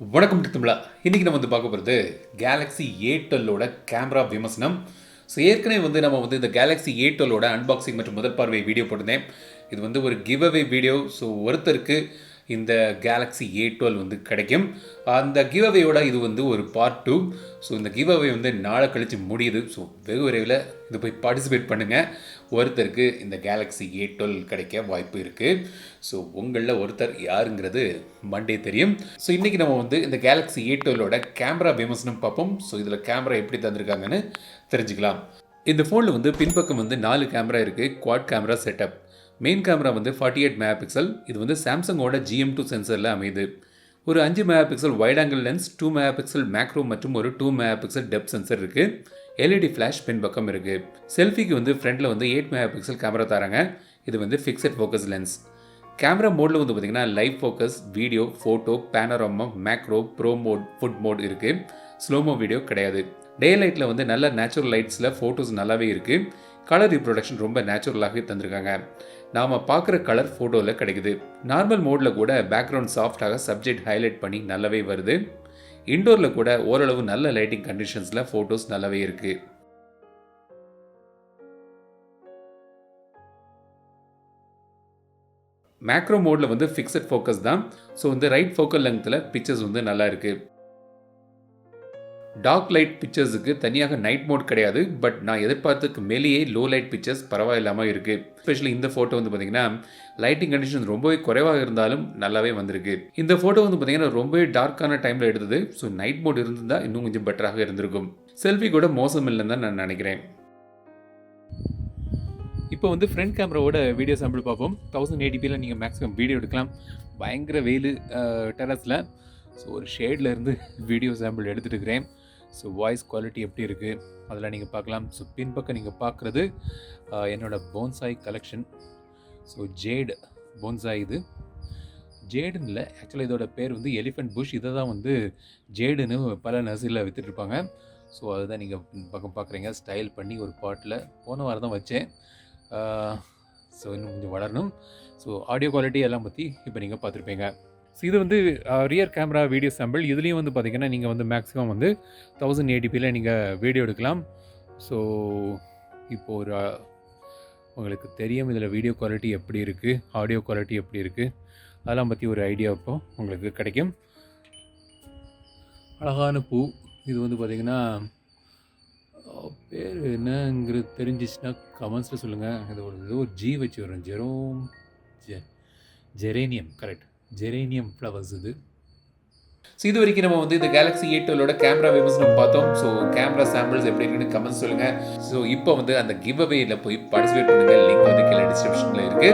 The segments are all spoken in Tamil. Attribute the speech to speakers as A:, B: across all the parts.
A: வணக்கம் தமிழா. இன்றைக்கி நம்ம பார்க்க போகிறது கேலக்ஸி A12 கேமரா விமர்சனம். ஸோ ஏற்கனவே நம்ம இந்த கேலக்ஸி A12 அன்பாக்சிங் மற்றும் முதல் பார்வை வீடியோ போட்டிருந்தேன். இது ஒரு கிவ் அவே வீடியோ. ஸோ ஒருத்தருக்கு இந்த கேலக்ஸி A12 கிடைக்கும். அந்த கிவ் அவேயோட இது ஒரு பார்ட் 2. ஸோ இந்த கிவ் அவே நாளை கழித்து முடியுது. ஸோ வெகு விரைவில் இது போய் பார்ட்டிசிபேட் பண்ணுங்கள். ஒருத்தருக்கு இந்த கேலக்ஸி A12 கிடைக்க வாய்ப்பு இருக்குது. ஸோ உங்களில் ஒருத்தர் யாருங்கிறது மண்டே தெரியும். ஸோ இன்றைக்கி நம்ம இந்த கேலக்ஸி A12 கேமரா விமர்சனம் பார்ப்போம். ஸோ இதில் கேமரா எப்படி தந்திருக்காங்கன்னு தெரிஞ்சுக்கலாம். இந்த ஃபோனில் பின்பக்கம் 4 கேமரா இருக்குது. Quad camera setup. Main camera 48 mega pixel. இது சாம்சங்கோட GM2 சென்சரில் அமையுது. ஒரு 5 mega pixel wide angle lens, 2 mega pixel macro மற்றும் ஒரு 2 மெகா பிக்சல் டெப்த் சென்சர் இருக்குது. எல்இடி ஃப்ளாஷ் பின்பக்கம் இருக்குது. செல்ஃபிக்கு ஃப்ரண்ட்டில் 8 மெகா பிக்சல் கேமரா தராங்க. இது ஃபிக்ஸட் ஃபோக்கஸ் லென்ஸ். கேமரா மோடில் பார்த்திங்கன்னா live focus, video, photo, panorama, macro, pro mode, food mode இருக்குது. ஸ்லோமோ வீடியோ கிடையாது. டே லைட்டில் நல்ல நேச்சுரல் லைட்ஸில் ஃபோட்டோஸ் நல்லாவே இருக்குது. கலர் ரீப்ரொடக்ஷன் ரொம்ப நேச்சுரலாகவே தந்திருக்காங்க. நாம் பார்க்குற கலர் ஃபோட்டோவில் கிடைக்குது. நார்மல் மோடில் கூட பேக்ரவுண்ட் சாஃப்டாக சப்ஜெக்ட் ஹைலைட் பண்ணி நல்லாவே வருது. இன்டோரில் கூட ஓரளவு நல்ல லைட்டிங் கண்டிஷன்ஸில் ஃபோட்டோஸ் நல்லாவே இருக்குது. மேக்ரோ மோடில் ஃபிக்ஸட் ஃபோக்கஸ் தான். ஸோ ரைட் ஃபோக்கல் லெங்த்தில் பிக்சர்ஸ் நல்லா இருக்குது. டார்க் லைட் பிக்சர்ஸுக்கு தனியாக நைட் மோட் கிடையாது. பட் நான் எதிர்பார்த்ததுக்கு மேலேயே லோ லைட் பிக்சர்ஸ் பரவாயில்லாமல் இருக்குது. எஸ்பெஷலி இந்த ஃபோட்டோ பார்த்திங்கன்னா லைட்டிங் கண்டிஷன் ரொம்பவே குறைவாக இருந்தாலும் நல்லாவே வந்திருக்கு. இந்த ஃபோட்டோ பார்த்திங்கன்னா ரொம்பவே டார்க்கான டைமில் எடுத்தது. ஸோ நைட் மோட் இருந்திருந்தால் இன்னும் கொஞ்சம் பெட்டராக இருந்திருக்கும். செல்ஃபி கூட மோசம் இல்லைன்னு தான் நான் நினைக்கிறேன். இப்போ ஃப்ரண்ட் கேமராவோட வீடியோ சாம்பிள் பார்ப்போம். 1080pல நீங்கள் மேக்ஸிமம் வீடியோ எடுக்கலாம். பயங்கர வெயில் டெரஸில். ஸோ ஒரு ஷேடில் இருந்து வீடியோ சாம்பிள் எடுத்துகிட்டு இருக்கிறேன். ஸோ வாய்ஸ் குவாலிட்டி எப்படி இருக்குது அதில் நீங்கள் பார்க்கலாம். ஸோ பின்பக்கம் நீங்கள் பார்க்குறது என்னோடய bonsai collection. So jade bonsai. இது ஜேடுன்னு இல்லை, ஆக்சுவலாக இதோட பேர் எலிஃபெண்ட் புஷ். இதை தான் ஜேடுன்னு பல நர்சரியில் விற்றுட்ருப்பாங்க. ஸோ அதுதான் நீங்கள் பக்கம் பார்க்குறீங்க. ஸ்டைல் பண்ணி ஒரு பாட்டில் போன வாரம் தான் வச்சேன். ஸோ இன்னும் கொஞ்சம் வளரணும். ஸோ ஆடியோ குவாலிட்டி எல்லாம் பற்றி இப்போ நீங்கள் பார்த்துருப்பீங்க. ஸோ இது ரியர் கேமரா வீடியோ சாம்பிள். இதுலேயும் பார்த்திங்கன்னா நீங்கள் மேக்ஸிமம் 1080pல நீங்கள் வீடியோ எடுக்கலாம். ஸோ இப்போது உங்களுக்கு தெரியும் இதில் வீடியோ குவாலிட்டி எப்படி இருக்குது, ஆடியோ குவாலிட்டி எப்படி இருக்குது, அதெல்லாம் பற்றி ஒரு ஐடியா இப்போது உங்களுக்கு கிடைக்கும். அழகான பூ. இது பார்த்திங்கன்னா பேர் என்னங்கிறது தெரிஞ்சிச்சுன்னா கமெண்ட்ஸில் சொல்லுங்கள். இது ஒரு ஜி வச்சு வரும். ஜெரேனியம். கரெக்ட், ஜெரேனியம் ஃப்ளவர்ஸ் இது. ஸோ இது வரைக்கும் நம்ம இந்த கேலக்ஸி A12 கேமரா விமர்சனம் பார்த்தோம். ஸோ கேமரா சாம்பிள்ஸ் எப்படி இருக்குன்னு கமெண்ட்ஸ் சொல்லுங்கள். ஸோ இப்போ அந்த கிவ் அவேயில் போய் பார்ட்டிசிபேட் பண்ணுங்கள். லிங்க் கீழே டிஸ்கிரிப்ஷனில் இருக்குது.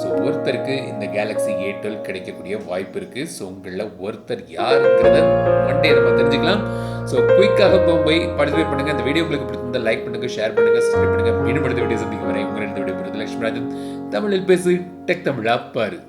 A: ஸோ ஒருத்தருக்கு இந்த கேலக்ஸி A12 கிடைக்கக்கூடிய வாய்ப்பு இருக்குது. ஸோ உங்களில் ஒருத்தர் யாருங்கிறத மண்டே நம்ம தெரிஞ்சுக்கலாம். ஸோ குயிக்காக போய் பார்ட்டிசிபேட் பண்ணுங்கள். இந்த வீடியோ உங்களுக்கு பிடிச்சிருந்தா லைக் பண்ணுங்கள், ஷேர் பண்ணுங்கள், சப்ஸ்கிரைப் பண்ணுங்கள். மீண்டும் அடுத்த வீடியோ சந்திக்கும் வரை உங்களிடம் விடைபெறுவது லட்சுமிராஜன். தமிழில் பேசு, டெக் தமிழா பாரு.